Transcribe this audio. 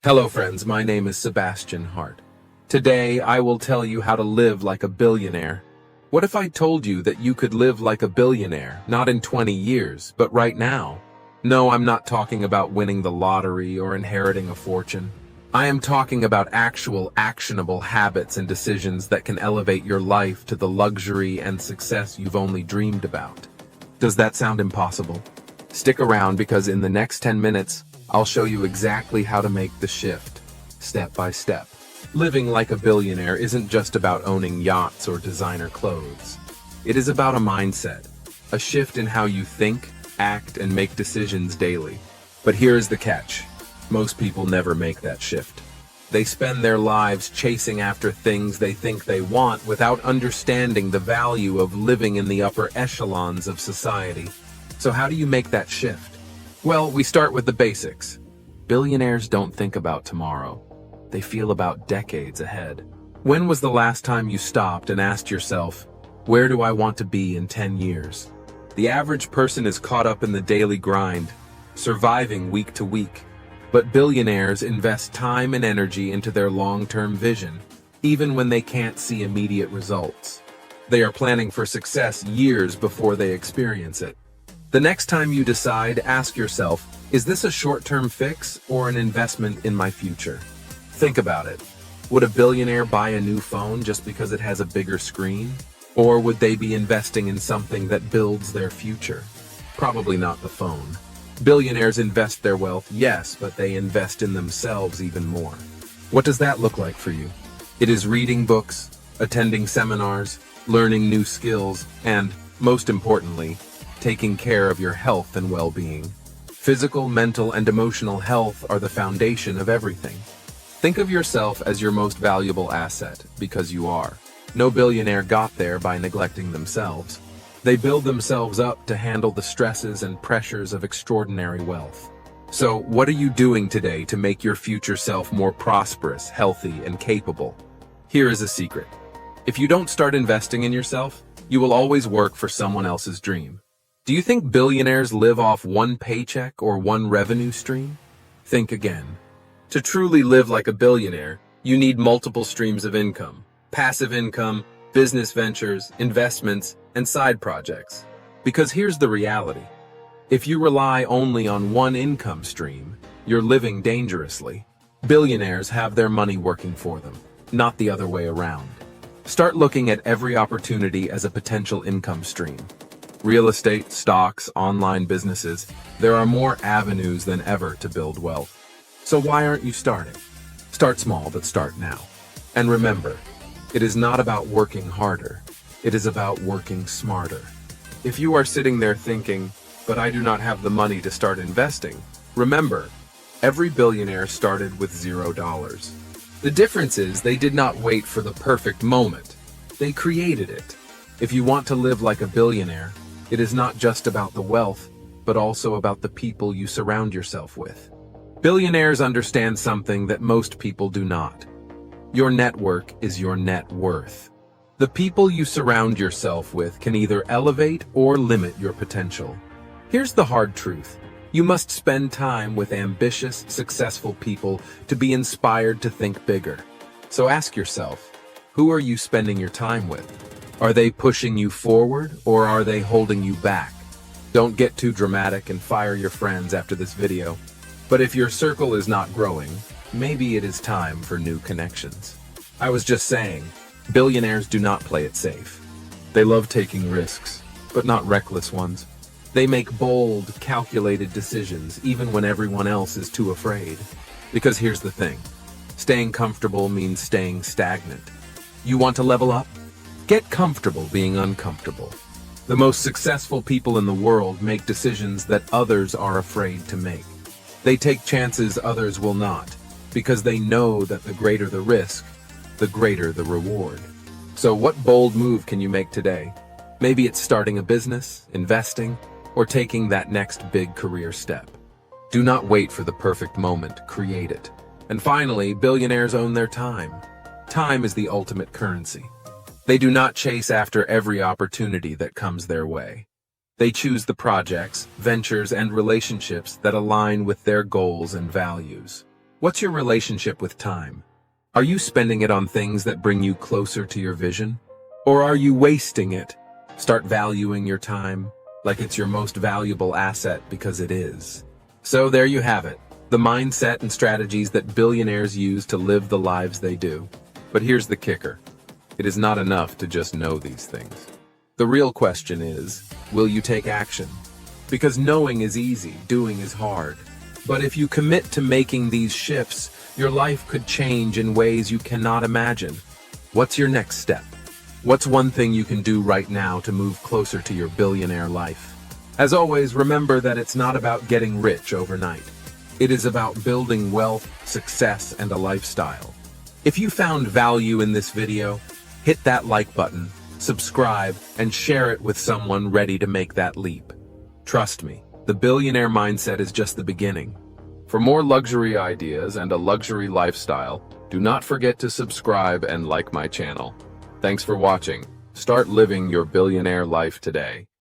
Hello friends, my name is Sebastian Hart. Today I will tell you how to live like a billionaire. What if I told you that you could live like a billionaire, not in 20 years, but right now? No, I'm not talking about winning the lottery or inheriting a fortune. I am talking about actual, actionable habits and decisions that can elevate your life to the luxury and success you've only dreamed about. Does that sound impossible? Stick around because in the next 10 minutes, I'll show you exactly how to make the shift, step by step. Living like a billionaire isn't just about owning yachts or designer clothes. It is about a mindset, a shift in how you think, act, and make decisions daily. But here's the catch. Most people never make that shift. They spend their lives chasing after things they think they want without understanding the value of living in the upper echelons of society. So how do you make that shift? Well, we start with the basics. Billionaires don't think about tomorrow. They feel about decades ahead. When was the last time you stopped and asked yourself, where do I want to be in 10 years? The average person is caught up in the daily grind, surviving week to week. But billionaires invest time and energy into their long-term vision, even when they can't see immediate results. They are planning for success years before they experience it. The next time you decide, ask yourself, is this a short-term fix or an investment in my future? Think about it. Would a billionaire buy a new phone just because it has a bigger screen? Or would they be investing in something that builds their future? Probably not the phone. Billionaires invest their wealth, yes, but they invest in themselves even more. What does that look like for you? It is reading books, attending seminars, learning new skills, and, most importantly, taking care of your health and well-being. Physical, mental, and emotional health are the foundation of everything. Think of yourself as your most valuable asset, because you are. No billionaire got there by neglecting themselves. They build themselves up to handle the stresses and pressures of extraordinary wealth. So, what are you doing today to make your future self more prosperous, healthy, and capable? Here is a secret. If you don't start investing in yourself, you will always work for someone else's dream. Do you think billionaires live off one paycheck or one revenue stream? Think again. To truly live like a billionaire, you need multiple streams of income. Passive income, business ventures, investments, and side projects. Because here's the reality. If you rely only on one income stream, you're living dangerously. Billionaires have their money working for them, not the other way around. Start looking at every opportunity as a potential income stream. Real estate, stocks, online businesses, there are more avenues than ever to build wealth. So why aren't you starting? Start small, but start now. And remember, it is not about working harder. It is about working smarter. If you are sitting there thinking, but I do not have the money to start investing, remember, every billionaire started with $0. The difference is they did not wait for the perfect moment. They created it. If you want to live like a billionaire, it is not just about the wealth, but also about the people you surround yourself with. Billionaires understand something that most people do not. Your network is your net worth. The people you surround yourself with can either elevate or limit your potential. Here's the hard truth. You must spend time with ambitious, successful people to be inspired to think bigger. So ask yourself, who are you spending your time with? Are they pushing you forward or are they holding you back? Don't get too dramatic and fire your friends after this video. But if your circle is not growing, maybe it is time for new connections. I was just saying, billionaires do not play it safe. They love taking risks, but not reckless ones. They make bold, calculated decisions even when everyone else is too afraid. Because here's the thing, staying comfortable means staying stagnant. You want to level up? Get comfortable being uncomfortable. The most successful people in the world make decisions that others are afraid to make. They take chances others will not, because they know that the greater the risk, the greater the reward. So what bold move can you make today? Maybe it's starting a business, investing, or taking that next big career step. Do not wait for the perfect moment, create it. And finally, billionaires own their time. Time is the ultimate currency. They do not chase after every opportunity that comes their way. They choose the projects, ventures, and relationships that align with their goals and values. What's your relationship with time? Are you spending it on things that bring you closer to your vision? Or are you wasting it? Start valuing your time like it's your most valuable asset, because it is. So there you have it, the mindset and strategies that billionaires use to live the lives they do. But here's the kicker. It is not enough to just know these things. The real question is, will you take action? Because knowing is easy, doing is hard. But if you commit to making these shifts, your life could change in ways you cannot imagine. What's your next step? What's one thing you can do right now to move closer to your billionaire life? As always, remember that it's not about getting rich overnight. It is about building wealth, success, and a lifestyle. If you found value in this video, hit that like button, subscribe, and share it with someone ready to make that leap. Trust me, the billionaire mindset is just the beginning. For more luxury ideas and a luxury lifestyle, do not forget to subscribe and like my channel. Thanks for watching. Start living your billionaire life today.